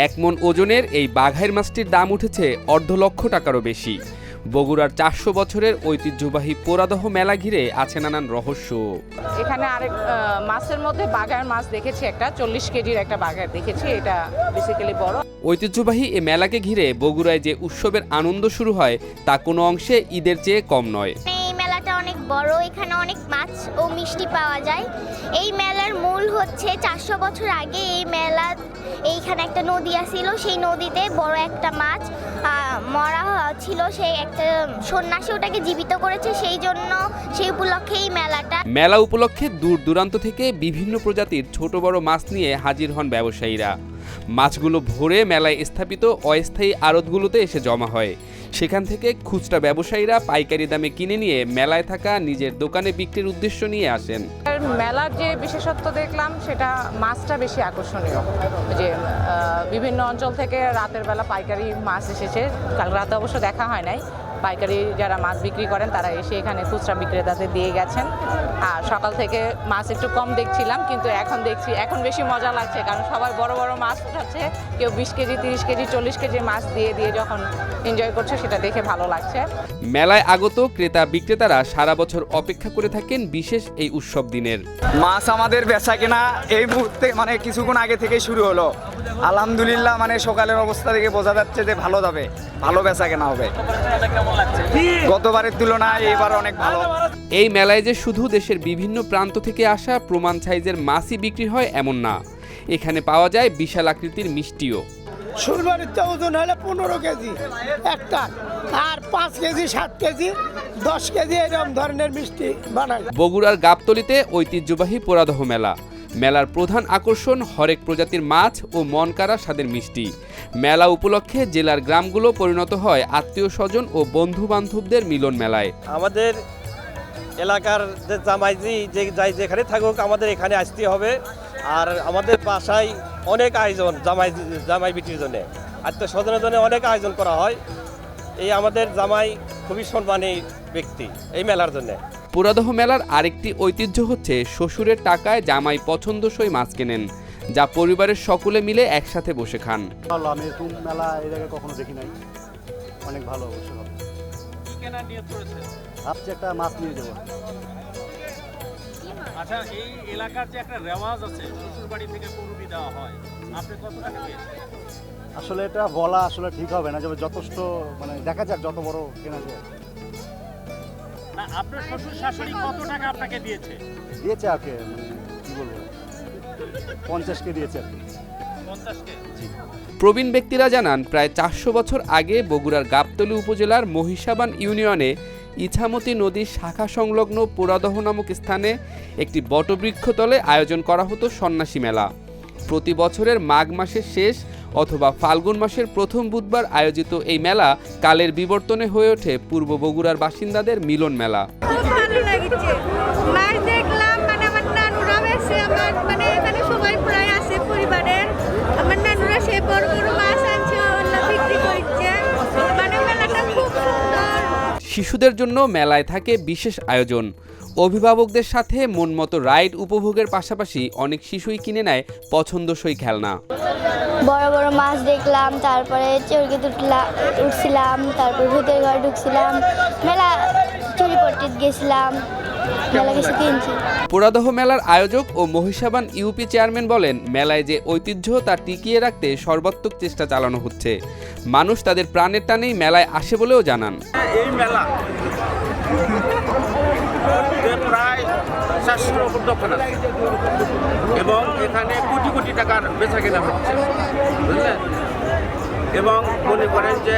1 মণ ওজনের এই বাঘাইর মাছটির দাম উঠেছে 1.5 লক্ষ টাকারও বেশি। বগুড়ার 400 বছরের ঐতিহ্যবাহী পোড়াদহ মেলা ঘিরে আছে নানান রহস্য। এখানে আরেক মাছের মধ্যে বাঘার মাছ দেখেছি, একটা 40 কেজির একটা বাঘার দেখেছি, এটা বেসিক্যালি বড়। ঐতিহ্যবাহী এ মেলাকে ঘিরে বগুড়ায় যে উৎসবের আনন্দ শুরু হয় তা কোনো অংশে ঈদের চেয়ে কম নয়। এই মেলাটা অনেক বড়, এখানে অনেক মাছ ও মিষ্টি পাওয়া যায়। এই মেলার মূল হচ্ছে 400 বছর আগে এইখানে একটা নদী ছিল, সেই নদীতে বড় একটা মাছ মরা ছিল, সেই একটা সন্ন্যাসী ওটাকে জীবিত করেছে, সেই উপলক্ষে এই মেলাটা। মেলা উপলক্ষে দূর দূরান্ত থেকে বিভিন্ন প্রজাতির ছোট বড় মাছ নিয়ে হাজির হন ব্যবসায়ীরা। মাছগুলো ভোরে মেলায় স্থাপিত অস্থায়ী আড়তগুলোতে এসে জমা হয়। সেখান থেকে খুচরা ব্যবসায়ীরা পাইকারি দামে কিনে নিয়ে মেলায় থাকা নিজের দোকানে বিক্রির উদ্দেশ্য নিয়ে আসেন। মেলার যে বিশেষত্ব দেখলাম সেটা মাছটা বেশি আকর্ষণীয়, যে বিভিন্ন অঞ্চল থেকে রাতের বেলা পাইকারি মাছ এসেছে। কাল রাতে অবশ্য দেখা হয় নাই, পাইকারি যারা মাছ বিক্রি করেন তারা এসে এখানে খুচরা বিক্রেতাদের দিয়ে গেছেন। আর সকাল থেকে মাছ একটু কম দেখছিলাম, কিন্তু এখন বেশি মজা লাগছে, কারণ সবাই বড় বড় মাছ উঠাচ্ছে, কেউ 20 কেজি 30 কেজি 40 কেজি মাছ দিয়ে যখন এনজয় করছে, সেটা দেখে ভালো লাগছে। মেলায় আগত ক্রেতা বিক্রেতারা সারা বছর অপেক্ষা করে থাকেন বিশেষ এই উৎসব দিনের। মাছ আমাদের বেচা কেনা এই মুহূর্তে কিছুক্ষণ আগে থেকে শুরু হলো। আলহামদুলিল্লাহ, সকালের অবস্থা থেকে বোঝা যাচ্ছে যে ভালো বেচা কেনা হবে। গতবারের তুলনায় এবার অনেক ভালো। এই মেলায় যে শুধু দেশের বিভিন্ন প্রান্ত থেকে আসা প্রমাণ সাইজের মাছই বিক্রি হয় এমন না, এখানে পাওয়া যায় বিশাল আকৃতির মিষ্টিও। সুরবাড়িতে ওজন হলে 15 কেজি একটা, আর 5 কেজি 7 কেজি 10 কেজি এরকম ধরনের মিষ্টি বানায়। বগুড়ার গাবতলীতে ঐতিহ্যবাহী পোড়াদহ মেলা। মেলার প্রধান আকর্ষণ হরেক প্রজাতির মাছ ও মনকাড়া স্বাদের মিষ্টি। মেলা উপলক্ষে জেলার গ্রামগুলো পরিণত হয় আত্মীয় স্বজন ও বন্ধু বান্ধবদের মিলন মেলায়। আমাদের এলাকার যে জামাইজি যাই যেখানে থাকুক, আমাদের এখানে আসতে হবে। আর আমাদের বাসায় অনেক আয়োজন, জামাই বিটির জন্য, আত্মীয় স্বজনের জন্য অনেক আয়োজন করা হয়। এই আমাদের জামাই খুবই সম্মানী ব্যক্তি এই মেলার জন্য। পোড়াদহ মেলার আরেকটি ঐতিহ্য হচ্ছে শ্বশুরের টাকায় জামাই পছন্দসই মাছ কেনেন, যা পরিবারের সকলে মিলে একসাথে বসে খান। আমি এরকম মেলা এর আগে কখনো দেখি নাই, অনেক ভালো অবশ্যই হবে। কি কেনা নিয়ত করেছে? ভাবছি একটা মাছ নিয়ে যাবো। আচ্ছা, এই এলাকার যে একটা রেওয়াজ আছে, শ্বশুর বাড়ি থেকে গরু দেওয়া হয়, আপনি কত টাকা পেয়েছেন? আসলে এটা বলা ঠিক হবে না, যে যথেষ্ট দেখা যাক যত বড় কেনা যায়। না, আপনার শ্বশুর শাশুড়ি কত টাকা আপনাকে দিয়েছে? দিয়েছে আর কি বলবো, 50 কে দিয়েছে আর কি। 50 কে? প্রবীণ ব্যক্তিরা জানান, প্রায় 400 বছর আগে বগুড়ার গাবতলী উপজেলার মহিষাবান ইউনিয়নে ইছামতি নদীর শাখা সংলগ্ন পোড়াদহ নামক স্থানে একটি বটবৃক্ষতলে আয়োজন করা হতো সন্ন্যাসী মেলা। প্রতি বছরের মাঘ মাসের শেষ অথবা ফাল্গুন মাসের প্রথম বুধবার আয়োজিত এই মেলা কালের বিবর্তনে হয়ে ওঠে পূর্ব বগুড়ার বাসিন্দাদের মিলন মেলা। ভালো লাগছে, মাছ দেখলাম, আমার নানুরা বেশি, এখানে সবাই প্রায় আছে পরিবারের, আমার নানুরা সে বড় বড় মাছ আনছে, বিক্রি করছে, মেলাটা খুব সুন্দর। শিশুদের জন্য মেলায় থাকে বিশেষ আয়োজন। অভিভাবকদের সাথে মন মতো রাইড উপভোগের পাশাপাশি অনেক শিশুই কিনে নেয় পছন্দসই খেলনা। বড় বড় মাছ দেখলাম, তারপরে চরকিতে উঠছিলাম, তারপর ভূতের ঘরে ঢুকছিলাম, মেলা চুরিপট্টিতে গেছিলাম, মেলা কিছু কিনছি। পোড়াদহ মেলার আয়োজক ও মহিষাবান ইউপি চেয়ারম্যান বলেন, মেলায় যে ঐতিহ্য তা টিকিয়ে রাখতে সর্বাত্মক চেষ্টা চালানো হচ্ছে। মানুষ তাদের প্রাণের টানেই মেলায় আসে বলেও জানান। এই মেলা প্রায় 400 উপর দোকান আছে এবং এখানে কোটি কোটি টাকার বেচা কেনা হচ্ছে, বুঝলেন। এবং মনে করেন যে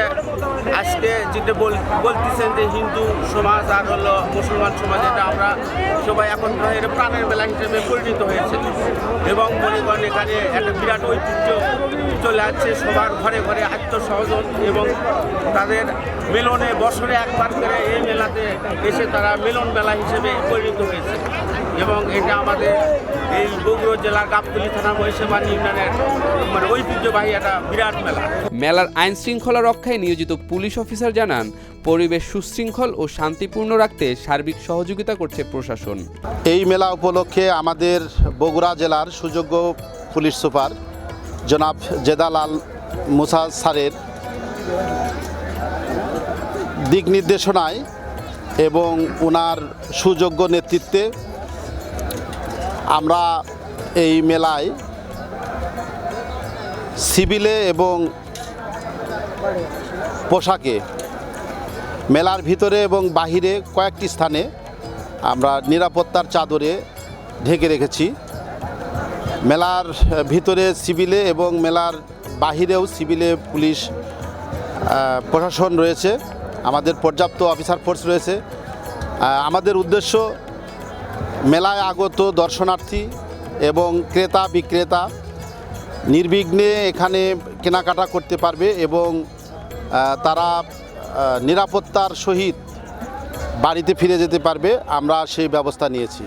আজকে যেটা বলতেছেন যে হিন্দু সমাজ আর মুসলমান সমাজ, এটা আমরা সবাই এখন প্রায় প্রাণের মেলা হিসেবে পরিণত হয়েছে। এবং মনে করেন এখানে একটা বিরাট ঐতিহ্য চলে আসছে, সবার ঘরে ঘরে আত্মসহজন এবং তাদের মিলনে বছরে একবার করে এই মেলাতে এসে তারা মিলন মেলা হিসেবে পরিণত হয়েছে। এবং এটা আমাদের এই বগুড়া জেলার গাবতলী থানা মহিষাবান ইউনিয়নের ঐতিহ্যবাহী একটা বিরাট মেলা। মেলার আইন শৃঙ্খলা রক্ষায় নিয়োজিত পুলিশ অফিসার জানান, পরিবেশ সুশৃঙ্খল ও শান্তিপূর্ণ রাখতে সার্বিক সহযোগিতা করছে প্রশাসন। এই মেলা উপলক্ষে আমাদের বগুড়া জেলার সুযোগ্য পুলিশ সুপার জনাব জেদালাল মুসা স্যারের দিক নির্দেশনায় এবং ওনার সুযোগ্য নেতৃত্বে আমরা এই মেলায় সিভিলে এবং পোশাকে মেলার ভিতরে এবং বাহিরে কয়েকটি স্থানে আমরা নিরাপত্তার চাদরে ঢেকে রেখেছি। মেলার ভিতরে সিভিলে এবং মেলার বাহিরেও সিভিলে পুলিশ প্রশাসন রয়েছে, আমাদের পর্যাপ্ত অফিসার ফোর্স রয়েছে। আমাদের উদ্দেশ্য মেলায় আগত দর্শনার্থী এবং ক্রেতা বিক্রেতা নির্বিঘ্নে এখানে কেনাকাটা করতে পারবে এবং তারা নিরাপত্তার সহিত বাড়িতে ফিরে যেতে পারবে, আমরা সেই ব্যবস্থা নিয়েছি।